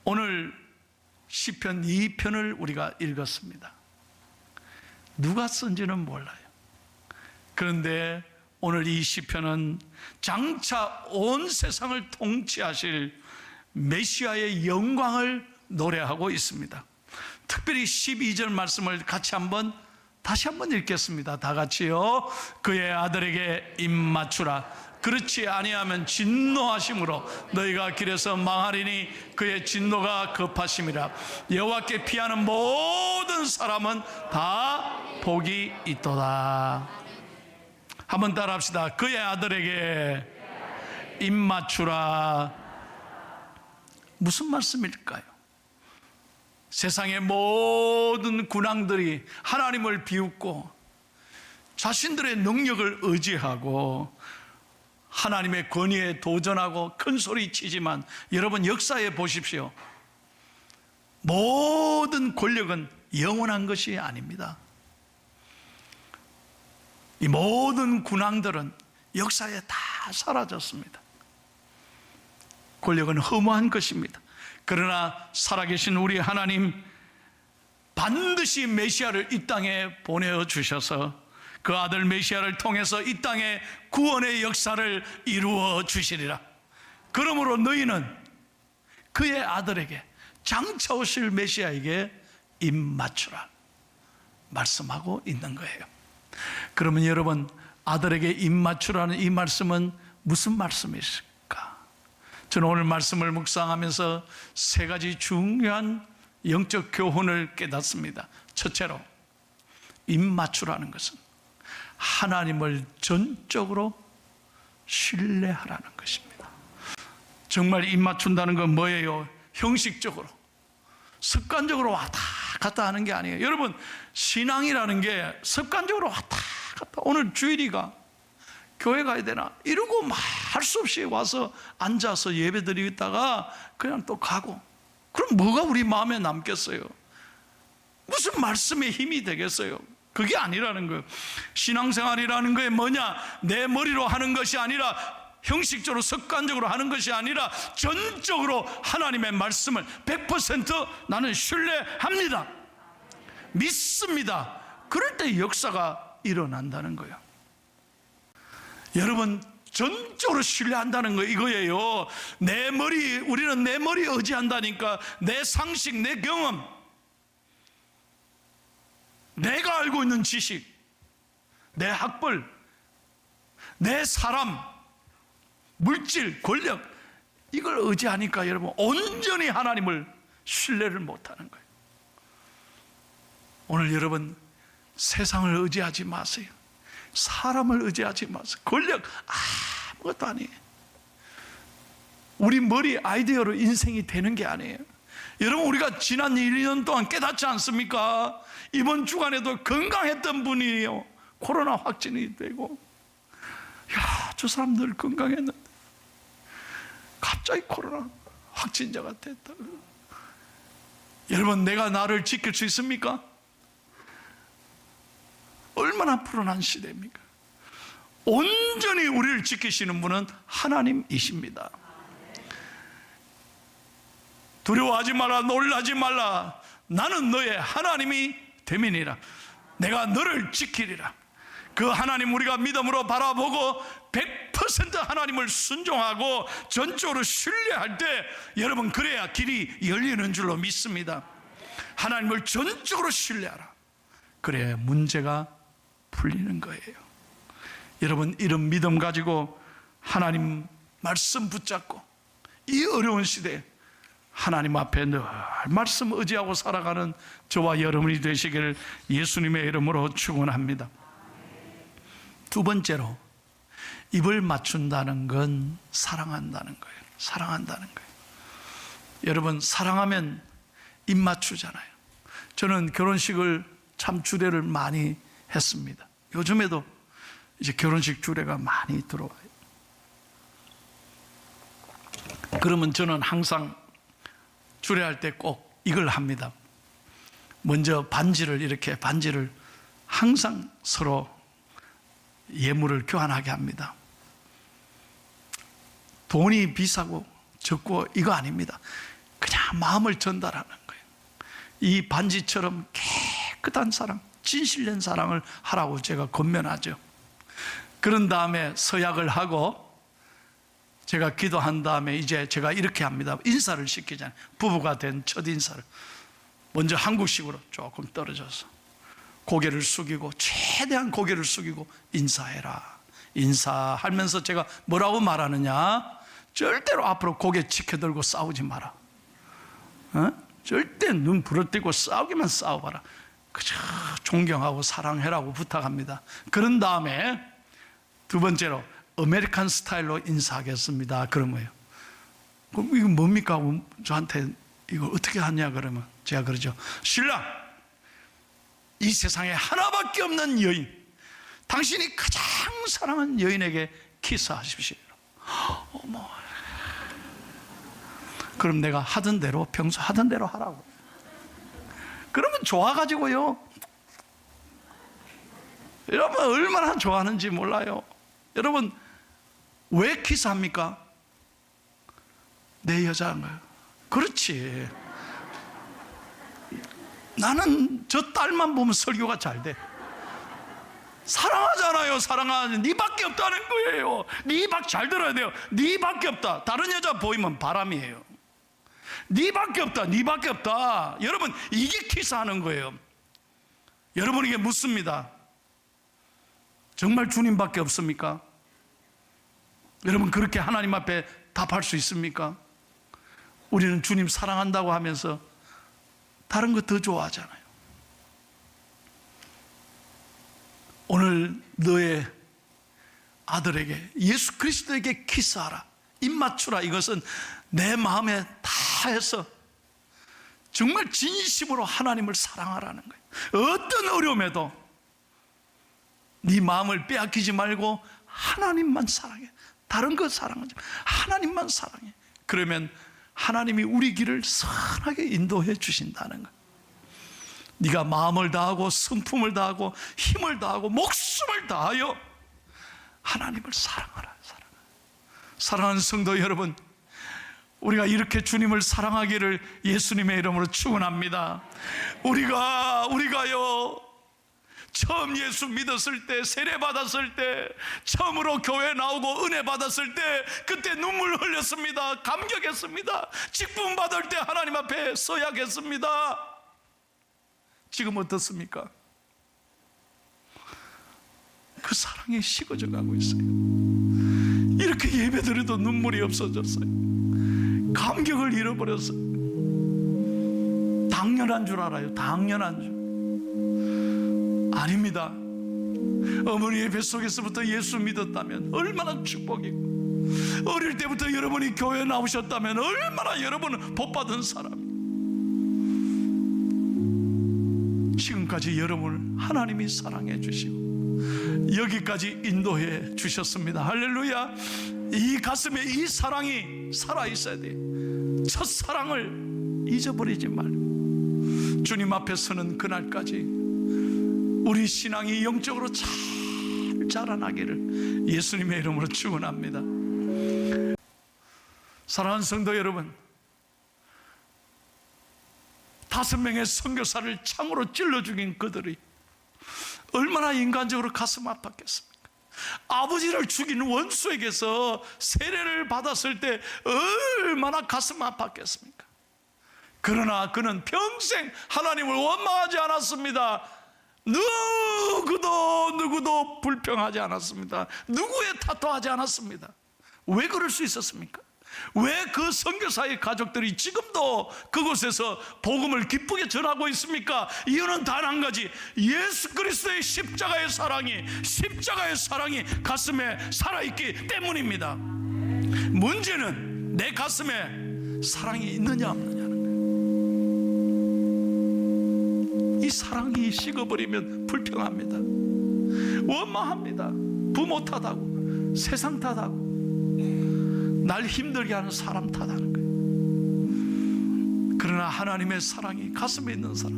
오늘 시편 2편을 우리가 읽었습니다. 누가 쓴지는 몰라요. 그런데 오늘 이 시편은 장차 온 세상을 통치하실 메시아의 영광을 노래하고 있습니다. 특별히 12절 말씀을 다시 한번 읽겠습니다. 다 같이요. 그의 아들에게 입 맞추라. 그렇지 아니하면 진노하심으로 너희가 길에서 망하리니 그의 진노가 급하심이라. 여호와께 피하는 모든 사람은 다 복이 있도다. 한번 따라합시다. 그의 아들에게 입 맞추라. 무슨 말씀일까요? 세상의 모든 군왕들이 하나님을 비웃고 자신들의 능력을 의지하고 하나님의 권위에 도전하고 큰 소리 치지만, 여러분 역사에 보십시오. 모든 권력은 영원한 것이 아닙니다. 이 모든 군왕들은 역사에 다 사라졌습니다. 권력은 허무한 것입니다. 그러나 살아계신 우리 하나님 반드시 메시아를 이 땅에 보내주셔서 그 아들 메시아를 통해서 이 땅에 구원의 역사를 이루어 주시리라. 그러므로 너희는 그의 아들에게, 장차 오실 메시아에게 입 맞추라 말씀하고 있는 거예요. 그러면 여러분, 아들에게 입 맞추라는 이 말씀은 무슨 말씀이실까? 저는 오늘 말씀을 묵상하면서 세 가지 중요한 영적 교훈을 깨닫습니다. 첫째로, 입 맞추라는 것은 하나님을 전적으로 신뢰하라는 것입니다. 정말 입 맞춘다는 건 뭐예요? 형식적으로, 습관적으로 왔다 갔다 하는 게 아니에요. 여러분, 신앙이라는 게 습관적으로 왔다 갔다, 오늘 주일이가 교회 가야 되나 이러고 할 수 없이 와서 앉아서 예배 드리다가 그냥 또 가고, 그럼 뭐가 우리 마음에 남겠어요? 무슨 말씀의 힘이 되겠어요? 그게 아니라는 거예요. 신앙생활이라는 게 뭐냐? 내 머리로 하는 것이 아니라, 형식적으로 습관적으로 하는 것이 아니라 전적으로 하나님의 말씀을 100% 나는 신뢰합니다, 믿습니다. 그럴 때 역사가 일어난다는 거예요. 여러분, 전적으로 신뢰한다는 거 이거예요. 우리는 내 머리에 의지한다니까. 내 상식, 내 경험, 내가 알고 있는 지식, 내 학벌, 내 사람, 물질, 권력, 이걸 의지하니까 여러분 온전히 하나님을 신뢰를 못하는 거예요. 오늘 여러분, 세상을 의지하지 마세요. 사람을 의지하지 마세요. 권력 아무것도 아니에요. 우리 머리 아이디어로 인생이 되는 게 아니에요. 여러분, 우리가 지난 1년 동안 깨닫지 않습니까? 이번 주간에도 건강했던 분이에요. 코로나 확진이 되고, 저 사람 늘 건강했는데 갑자기 코로나 확진자가 됐다. 여러분, 내가 나를 지킬 수 있습니까? 얼마나 불안한 시대입니까? 온전히 우리를 지키시는 분은 하나님이십니다. 두려워하지 마라, 놀라지 말라. 나는 너의 하나님이 됨이니라. 내가 너를 지키리라. 그 하나님 우리가 믿음으로 바라보고 100% 하나님을 순종하고 전적으로 신뢰할 때, 여러분, 그래야 길이 열리는 줄로 믿습니다. 하나님을 전적으로 신뢰하라. 그래야 문제가 풀리는 거예요. 여러분, 이런 믿음 가지고 하나님 말씀 붙잡고 이 어려운 시대에 하나님 앞에 늘 말씀 의지하고 살아가는 저와 여러분이 되시기를 예수님의 이름으로 축원합니다. 두 번째로, 입을 맞춘다는 건 사랑한다는 거예요. 사랑한다는 거예요. 여러분, 사랑하면 입 맞추잖아요. 저는 결혼식을 참 주례를 많이 했습니다. 요즘에도 이제 결혼식 주례가 많이 들어와요. 그러면 저는 항상 주례할 때 꼭 이걸 합니다. 먼저 반지를 항상 서로 예물을 교환하게 합니다. 돈이 비싸고 적고 이거 아닙니다. 그냥 마음을 전달하는 거예요. 이 반지처럼 깨끗한 사랑, 진실된 사랑을 하라고 제가 권면하죠. 그런 다음에 서약을 하고 제가 기도한 다음에 이제 제가 이렇게 합니다. 인사를 시키잖아요. 부부가 된 첫 인사를 먼저 한국식으로 조금 떨어져서 고개를 숙이고, 최대한 고개를 숙이고 인사해라. 인사하면서 제가 뭐라고 말하느냐, 절대로 앞으로 고개 치켜들고 싸우지 마라. 절대 눈 부러뜨고 싸우기만 싸워봐라. 그저 존경하고 사랑해라고 부탁합니다. 그런 다음에 두 번째로 아메리칸 스타일로 인사하겠습니다. 그런 거예요. 그럼 이거 뭡니까? 저한테 이걸 어떻게 하냐 그러면 제가 그러죠. 신랑, 이 세상에 하나밖에 없는 여인, 당신이 가장 사랑하는 여인에게 키스하십시오. 어머. 그럼 내가 하던 대로, 평소 하던 대로 하라고. 그러면 좋아가지고요, 여러분 얼마나 좋아하는지 몰라요. 여러분 왜 키스합니까? 내 여자인가요? 그렇지. 나는 저 딸만 보면 설교가 잘 돼. 사랑하잖아요. 사랑하는 네 밖에 없다는 거예요. 네 밖 잘 들어야 돼요. 네 밖에 없다. 다른 여자 보이면 바람이에요. 네 밖에 없다. 네 밖에 없다. 여러분 이게 키스하는 거예요. 여러분에게 묻습니다. 정말 주님밖에 없습니까? 여러분 그렇게 하나님 앞에 답할 수 있습니까? 우리는 주님 사랑한다고 하면서 다른 거 더 좋아하잖아요. 오늘 너의 아들에게, 예수 그리스도에게 키스하라, 입 맞추라. 이것은 내 마음에 다해서 정말 진심으로 하나님을 사랑하라는 거예요. 어떤 어려움에도 네 마음을 빼앗기지 말고 하나님만 사랑해. 다른 거 사랑하지 마. 하나님만 사랑해. 그러면 하나님이 우리 길을 선하게 인도해 주신다는 거예요. 네가 마음을 다하고 성품을 다하고 힘을 다하고 목숨을 다하여 하나님을 사랑하라. 사랑하는 성도 여러분, 우리가 이렇게 주님을 사랑하기를 예수님의 이름으로 축원합니다. 우리가요, 처음 예수 믿었을 때, 세례 받았을 때, 처음으로 교회 나오고 은혜 받았을 때, 그때 눈물 흘렸습니다. 감격했습니다. 직분 받을 때 하나님 앞에 서약했습니다. 지금 어떻습니까? 그 사랑이 식어져 가고 있어요. 이렇게 예배드려도 눈물이 없어졌어요. 감격을 잃어버렸어요. 당연한 줄 알아요. 당연한 줄. 아닙니다. 어머니의 뱃속에서부터 예수 믿었다면 얼마나 축복이고, 어릴 때부터 여러분이 교회에 나오셨다면 얼마나 여러분은 복받은 사람이에요. 지금까지 여러분을 하나님이 사랑해 주시고 여기까지 인도해 주셨습니다. 할렐루야. 이 가슴에 이 사랑이 살아있어야 돼요. 첫사랑을 잊어버리지 말고 주님 앞에 서는 그날까지 우리 신앙이 영적으로 잘 자라나기를 예수님의 이름으로 축원합니다. 사랑하는 성도 여러분, 5명의 선교사를 창으로 찔러 죽인 그들이 얼마나 인간적으로 가슴 아팠겠습니까? 아버지를 죽인 원수에게서 세례를 받았을 때 얼마나 가슴 아팠겠습니까? 그러나 그는 평생 하나님을 원망하지 않았습니다. 누구도 불평하지 않았습니다. 누구의 탓도 하지 않았습니다. 왜 그럴 수 있었습니까? 왜 그 선교사의 가족들이 지금도 그곳에서 복음을 기쁘게 전하고 있습니까? 이유는 단 한 가지, 예수 그리스도의 십자가의 사랑이 가슴에 살아있기 때문입니다. 문제는 내 가슴에 사랑이 있느냐 없느냐는 거예요. 이 사랑이 식어버리면 불평합니다. 원망합니다. 부모 탓하고 세상 탓하고 날 힘들게 하는 사람 탓하는 거예요. 그러나 하나님의 사랑이 가슴에 있는 사람,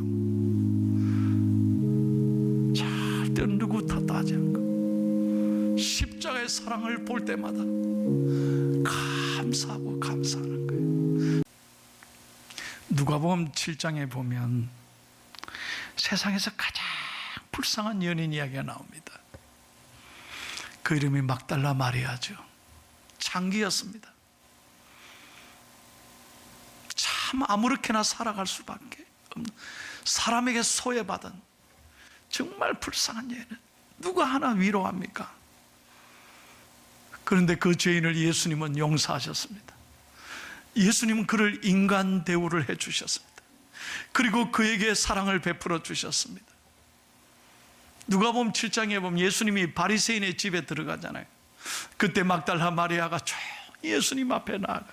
절대 누구 탓도 하지 않고 십자가의 사랑을 볼 때마다 감사하고 감사하는 거예요. 누가복음 7장에 보면 세상에서 가장 불쌍한 연인 이야기가 나옵니다. 그 이름이 막달라 마리아죠. 창기였습니다. 참 아무렇게나 살아갈 수밖에 없는, 사람에게 소외받은 정말 불쌍한 여인을 누가 하나 위로합니까? 그런데 그 죄인을 예수님은 용서하셨습니다. 예수님은 그를 인간 대우를 해 주셨습니다. 그리고 그에게 사랑을 베풀어 주셨습니다. 누가복음 7장에 보면 예수님이 바리새인의 집에 들어가잖아요. 그때 막달라 마리아가 조용히 예수님 앞에 나아가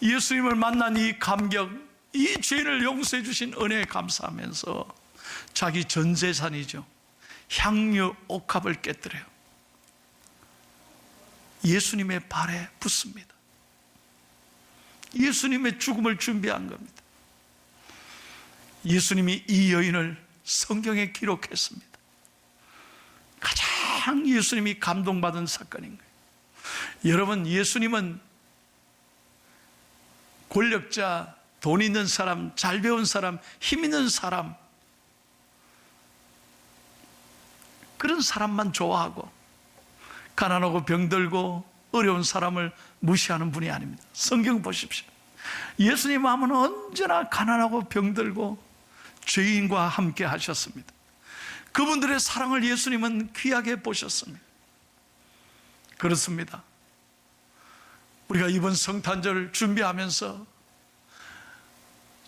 예수님을 만난 이 감격, 이 죄를 용서해 주신 은혜에 감사하면서 자기 전 재산이죠, 향유 옥합을 깨뜨려요. 예수님의 발에 붓습니다. 예수님의 죽음을 준비한 겁니다. 예수님이 이 여인을 성경에 기록했습니다. 가장 예수님이 감동받은 사건인 거예요. 여러분, 예수님은 권력자, 돈 있는 사람, 잘 배운 사람, 힘 있는 사람, 그런 사람만 좋아하고 가난하고 병들고 어려운 사람을 무시하는 분이 아닙니다. 성경 보십시오. 예수님 마음은 언제나 가난하고 병들고 죄인과 함께 하셨습니다. 그분들의 사랑을 예수님은 귀하게 보셨습니다. 그렇습니다. 우리가 이번 성탄절 준비하면서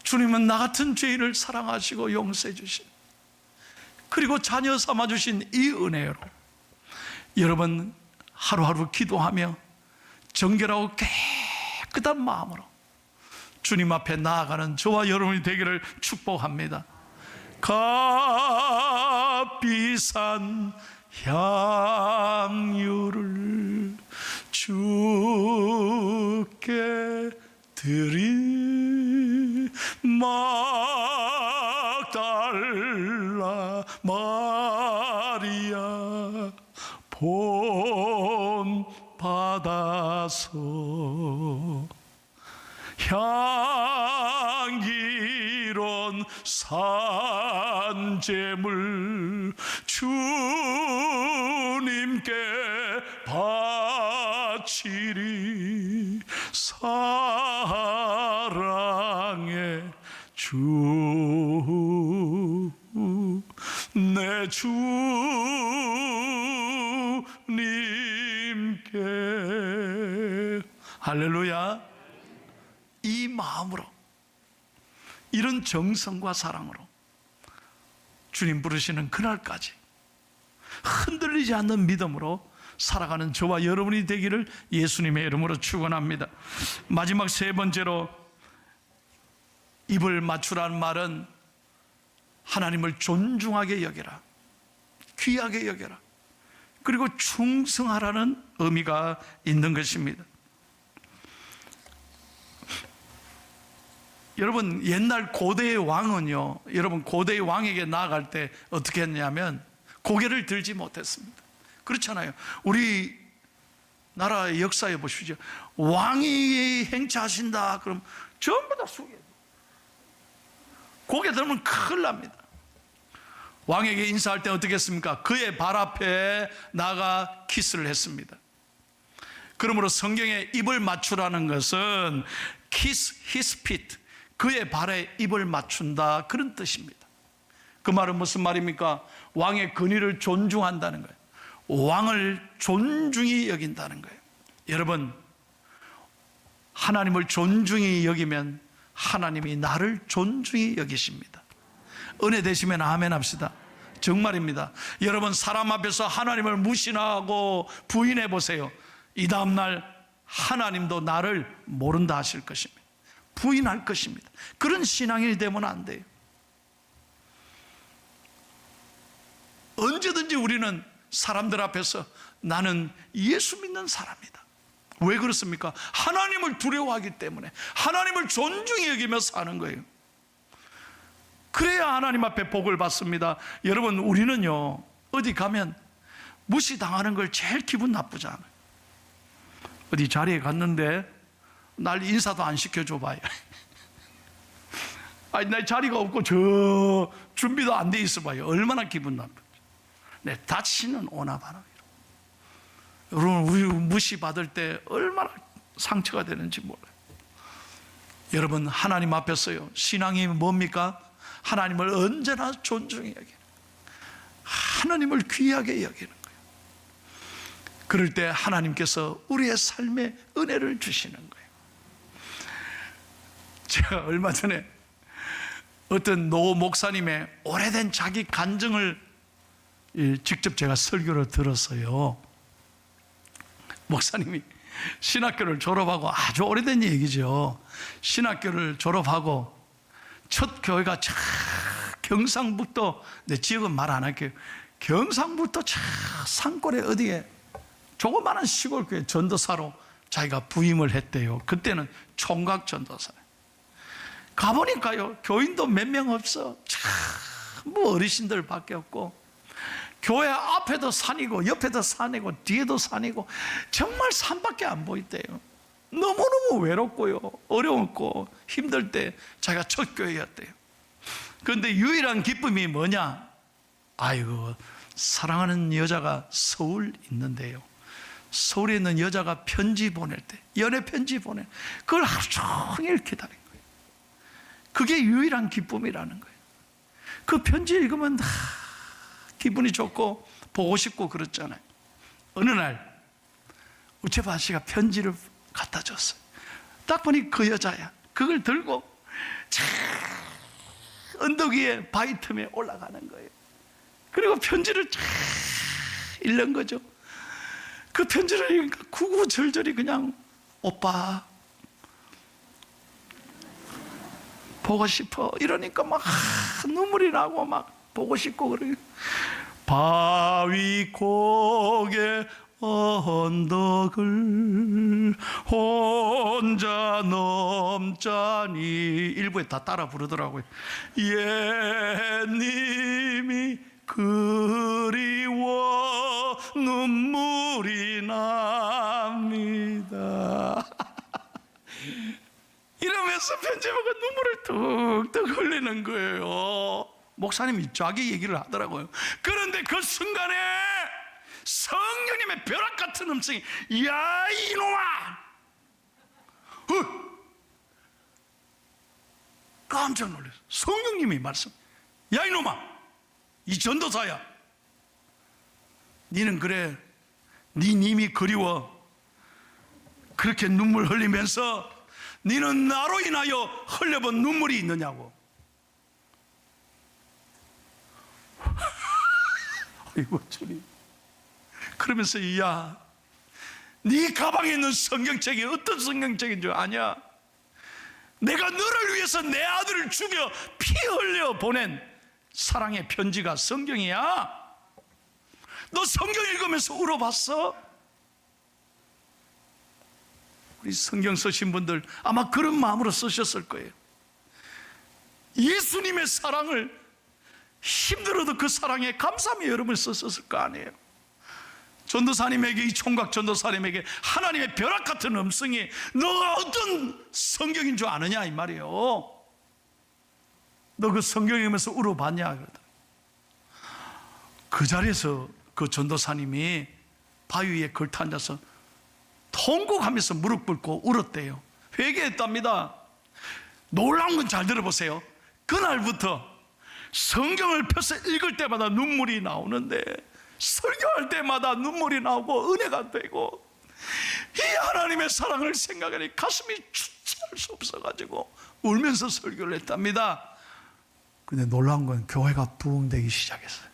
주님은 나 같은 죄인을 사랑하시고 용서해 주신, 그리고 자녀 삼아 주신 이 은혜로 여러분 하루하루 기도하며 정결하고 깨끗한 마음으로 주님 앞에 나아가는 저와 여러분이 되기를 축복합니다. 값비싼 향유를 주께 드리, 막달라 마리아 본 받아서 향기로운 산재물 주님께 바치리, 사랑의 주 내 주님께. 할렐루야. 이 마음으로, 이런 정성과 사랑으로 주님 부르시는 그날까지 흔들리지 않는 믿음으로 살아가는 저와 여러분이 되기를 예수님의 이름으로 축원합니다. 마지막 세 번째로, 입을 맞추라는 말은 하나님을 존중하게 여겨라, 귀하게 여겨라, 그리고 충성하라는 의미가 있는 것입니다. 여러분, 옛날 고대의 왕은요, 여러분 고대의 왕에게 나아갈 때 어떻게 했냐면 고개를 들지 못했습니다. 그렇잖아요. 우리 나라의 역사에 보시죠. 왕이 행차하신다 그럼 전부 다 숙여요. 고개 들면 큰일 납니다. 왕에게 인사할 때 어떻게 했습니까? 그의 발 앞에 나가 키스를 했습니다. 그러므로 성경에 입을 맞추라는 것은 kiss his feet, 그의 발에 입을 맞춘다, 그런 뜻입니다. 그 말은 무슨 말입니까? 왕의 권위를 존중한다는 거예요. 왕을 존중히 여긴다는 거예요. 여러분, 하나님을 존중히 여기면 하나님이 나를 존중히 여기십니다. 은혜 되시면 아멘 합시다. 정말입니다. 여러분, 사람 앞에서 하나님을 무시하고 부인해 보세요. 이 다음날 하나님도 나를 모른다 하실 것입니다. 부인할 것입니다. 그런 신앙이 되면 안 돼요. 언제든지 우리는 사람들 앞에서 나는 예수 믿는 사람이다. 왜 그렇습니까? 하나님을 두려워하기 때문에, 하나님을 존중히 여기며 사는 거예요. 그래야 하나님 앞에 복을 받습니다. 여러분, 우리는요 어디 가면 무시당하는 걸 제일 기분 나쁘지 않아요. 어디 자리에 갔는데 날 인사도 안 시켜줘 봐요. 아니, 내 자리가 없고 저 준비도 안 돼 있어 봐요. 얼마나 기분 나쁘죠. 내 다치는 오나봐라. 여러분, 우리 무시받을 때 얼마나 상처가 되는지 몰라요. 여러분, 하나님 앞에서요, 신앙이 뭡니까? 하나님을 언제나 존중해야 해요. 하나님을 귀하게 여기는 거예요. 그럴 때 하나님께서 우리의 삶에 은혜를 주시는 거예요. 제가 얼마 전에 어떤 노 목사님의 오래된 자기 간증을 직접 제가 설교를 들었어요. 목사님이 신학교를 졸업하고, 아주 오래된 얘기죠. 신학교를 졸업하고 첫 교회가 경상북도, 내 지역은 말 안 할게요. 경상북도 산골에 어디에 조그마한 시골 교회 전도사로 자기가 부임을 했대요. 그때는 총각 전도사. 가보니까요, 교인도 몇 명 없어. 뭐 어르신들밖에 없고, 교회 앞에도 산이고 옆에도 산이고 뒤에도 산이고, 정말 산밖에 안 보이대요. 너무너무 외롭고요, 어려웠고 힘들 때 자기가 첫 교회였대요. 그런데 유일한 기쁨이 뭐냐? 아이고, 사랑하는 여자가 서울 있는데요, 서울에 있는 여자가 편지 보낼 때, 연애 편지 보내, 그걸 하루 종일 기다린 거예요. 그게 유일한 기쁨이라는 거예요. 그 편지 읽으면 기분이 좋고 보고 싶고 그렇잖아요. 어느 날 우체부 아저씨가 편지를 갖다 줬어요. 딱 보니 그 여자야. 그걸 들고 언덕 위에 바위 틈에 올라가는 거예요. 그리고 편지를 읽는 거죠. 그 편지를 읽으니까 구구절절이 그냥 오빠 보고 싶어 이러니까 막 눈물이 나고 막 보고 싶고 그래요. 바위 고개 언덕을 혼자 넘자니, 일부에 다 따라 부르더라고요. 옛님이 그리워 눈물이 납니다. 이러면서 편지 보고 눈물을 뚝뚝 흘리는 거예요. 목사님이 자기 얘기를 하더라고요. 그런데 그 순간에 성령님의 벼락 같은 음성이, 야 이놈아, 깜짝 놀랐어요. 성령님이 말씀, 야 이놈아, 이 전도사야, 니는 그래, 네 님이 그리워 그렇게 눈물 흘리면서 니는 나로 인하여 흘려본 눈물이 있느냐고. 아이고 주님. 그러면서, 야, 네 가방에 있는 성경책이 어떤 성경책인 줄 아냐? 내가 너를 위해서 내 아들을 죽여 피 흘려 보낸 사랑의 편지가 성경이야. 너 성경 읽으면서 울어봤어? 우리 성경 쓰신 분들 아마 그런 마음으로 쓰셨을 거예요. 예수님의 사랑을, 힘들어도 그 사랑에 감사하며 여러분이 썼을 거 아니에요. 전도사님에게, 이 총각 전도사님에게 하나님의 벼락 같은 음성이, 너가 어떤 성경인 줄 아느냐 이 말이에요. 너 그 성경 읽으면서 울어봤냐 그러더라고요. 그 자리에서 그 전도사님이 바위 위에 걸터 앉아서 통곡하면서 무릎 꿇고 울었대요. 회개했답니다. 놀라운 건 잘 들어보세요. 그날부터 성경을 펴서 읽을 때마다 눈물이 나오는데, 설교할 때마다 눈물이 나오고 은혜가 되고, 이 하나님의 사랑을 생각하니 가슴이 주체할 수 없어가지고 울면서 설교를 했답니다. 근데 놀라운 건 교회가 부흥되기 시작했어요.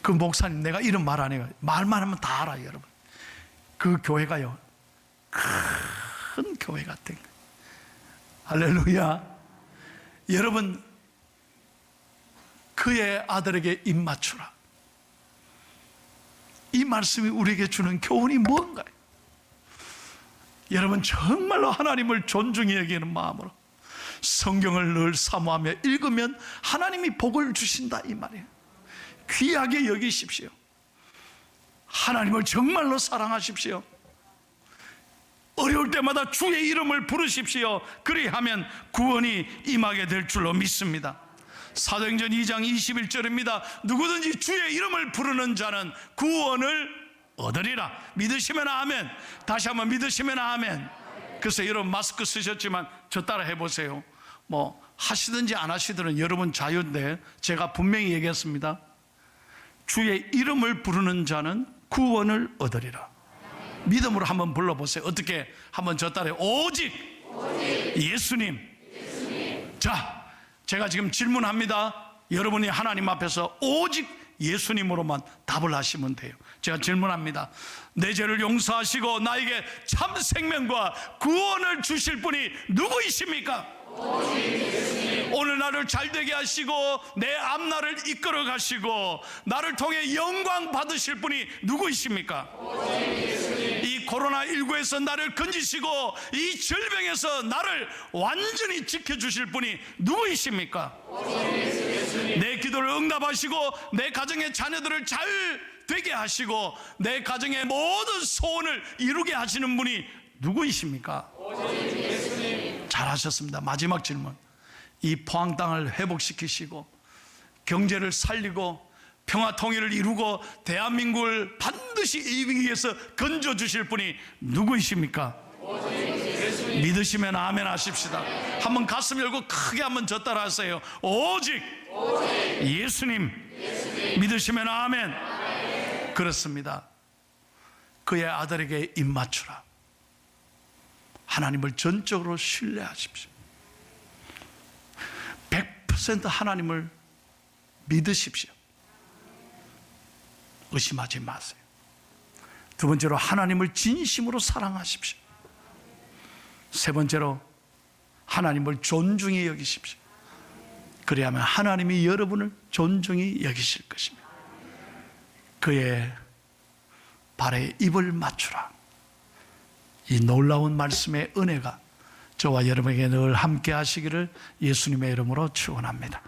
그 목사님, 내가 이런 말 안 해요. 말만 하면 다 알아요 여러분. 그 교회가요, 큰 교회가 된 거예요. 할렐루야. 여러분, 그의 아들에게 입 맞추라. 이 말씀이 우리에게 주는 교훈이 뭔가요? 여러분, 정말로 하나님을 존중히 여기는 마음으로 성경을 늘 사모하며 읽으면 하나님이 복을 주신다 이 말이에요. 귀하게 여기십시오. 하나님을 정말로 사랑하십시오. 어려울 때마다 주의 이름을 부르십시오. 그리하면 구원이 임하게 될 줄로 믿습니다. 사도행전 2장 21절입니다. 누구든지 주의 이름을 부르는 자는 구원을 얻으리라. 믿으시면 아멘. 다시 한번 믿으시면 아멘. 그래서 여러분 마스크 쓰셨지만 저 따라 해보세요. 뭐 하시든지 안 하시든 여러분 자유인데 제가 분명히 얘기했습니다. 주의 이름을 부르는 자는 구원을 얻으리라. 믿음으로 한번 불러보세요. 어떻게? 한번 저 따라 오직 예수님. 자, 제가 지금 질문합니다. 여러분이 하나님 앞에서 오직 예수님으로만 답을 하시면 돼요. 제가 질문합니다. 내 죄를 용서하시고 나에게 참 생명과 구원을 주실 분이 누구이십니까? 오늘 나를 잘되게 하시고 내 앞날을 이끌어 가시고 나를 통해 영광 받으실 분이 누구이십니까? 이 코로나19에서 나를 건지시고 이 질병에서 나를 완전히 지켜주실 분이 누구이십니까? 내 기도를 응답하시고 내 가정의 자녀들을 잘 되게 하시고 내 가정의 모든 소원을 이루게 하시는 분이 누구이십니까? 잘하셨습니다. 마지막 질문. 이 포항 땅을 회복시키시고 경제를 살리고 평화 통일을 이루고 대한민국을 반드시 이 위기에서 건져주실 분이 누구이십니까? 믿으시면 아멘 하십시다. 한번 가슴 열고 크게 한번 저 따라 하세요. 오직 예수님. 믿으시면 아멘. 그렇습니다. 그의 아들에게 입맞추라. 하나님을 전적으로 신뢰하십시오. 100% 하나님을 믿으십시오. 의심하지 마세요. 두 번째로 하나님을 진심으로 사랑하십시오. 세 번째로 하나님을 존중히 여기십시오. 그래야만 하나님이 여러분을 존중히 여기실 것입니다. 그의 발에 입을 맞추라. 이 놀라운 말씀의 은혜가 저와 여러분에게 늘 함께 하시기를 예수님의 이름으로 축원합니다.